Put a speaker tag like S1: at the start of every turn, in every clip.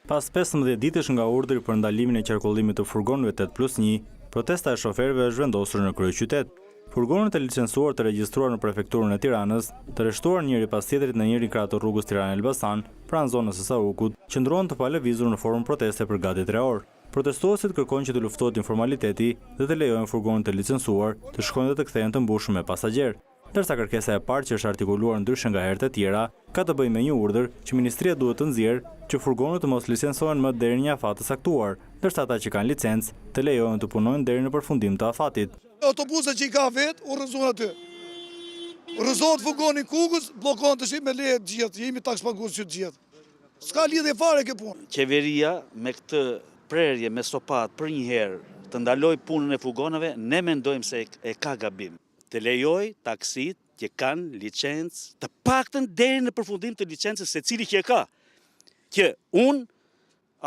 S1: Pas 15 ditësh nga urdhri për ndalimin e qarkullimit të furgonëve 8+1, protesta e shoferëve është vendosur në kryeqytet. Furgonët e licencuar të regjistruar në prefekturën e Tiranës, të rreshtuar njëri pas tjetrit në njërin krah të rrugës Tiranë-Elbasan, pranë zonës së Saukut, qëndruan të palëvizur në formë proteste për gati 3 orë. Protestuesit kërkojnë që të luftohet informaliteti dhe të lejohen furgonët e licencuar të shkojnë dhe të kthehen të mbushur me pasagerë. Ndërsa kërkesa e parë që është artikuluar ndryshe nga herët e tjera, ka të bëjë me një urdhër që Ministria duhet të nxjerrë që furgonët të mos licencohen më deri në një afat të saktuar, ndërsa ata që kanë licencë të lejohen të punojnë deri në përfundim të afatit.
S2: Autobuset që i ka vetë, u rrëzon aty. Rrëzohet furgoni Kukës, blokon të shi me leje gjithë, jemi taks pagues që gjithë. S'ka lidhje fare kjo punë.
S3: Qeveria me këtë prerje me stopat për një herë të ndaloj punën e furgonave, ne mendojmë se e ka gabim. Të lejoj taksit që kanë licencë, të paktën deri në përfundim të licencës se cili që e ka. Që unë,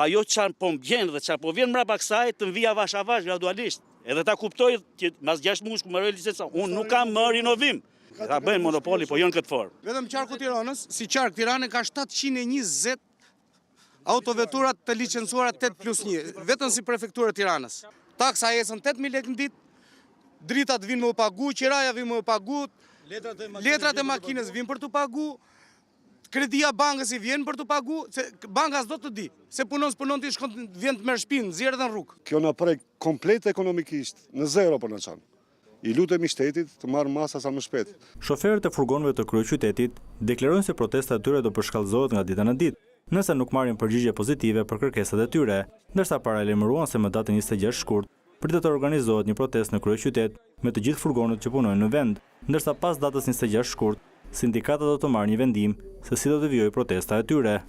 S3: ajo çan po mbjen dhe çan po vjen mbrapa kësaj të mvija avash gradualisht. Edhe ta kuptoj që mas 6 muaj ku marrë licencë, unë nuk kam më rinovim. Ta bëjnë monopoli, po jo në këtë formë.
S4: Vetëm qarku Tiranës, si qark Tiranë ka 720 autoveturat të licencuara 8+1, vetëm si prefektura Tiranës. Taksa ecën 8.000 lekë në ditë. Dritat vinë më pagu, qiraja vinë më pagu, letrat e makinës vinë për të pagu, kredia bankës i vjen për të pagu, se banka s'do të di, se punon të shkon vjen të merr shpinë, zjerë dhe në rrugë.
S5: Kjo na prek komplet ekonomikisht, në zero për në qanë. I lutemi shtetit të marrë masa sa më shpejt.
S1: Shoferët e furgonëve të kryeqytetit deklarojnë se protesta e tyre do përshkallëzohet nga dita në ditë, nëse nuk marrin përgjigje pozitive për kërkesat e tyre, ndërsa paralajmëruan se më datën 26 shkurt pritet të organizohet një protestë në kryeqytet me të gjithë furgonët që punojnë në vend, ndërsa pas datës 26 shkurt, sindikata do të marrë një vendim se si do të vijojë protesta e tyre.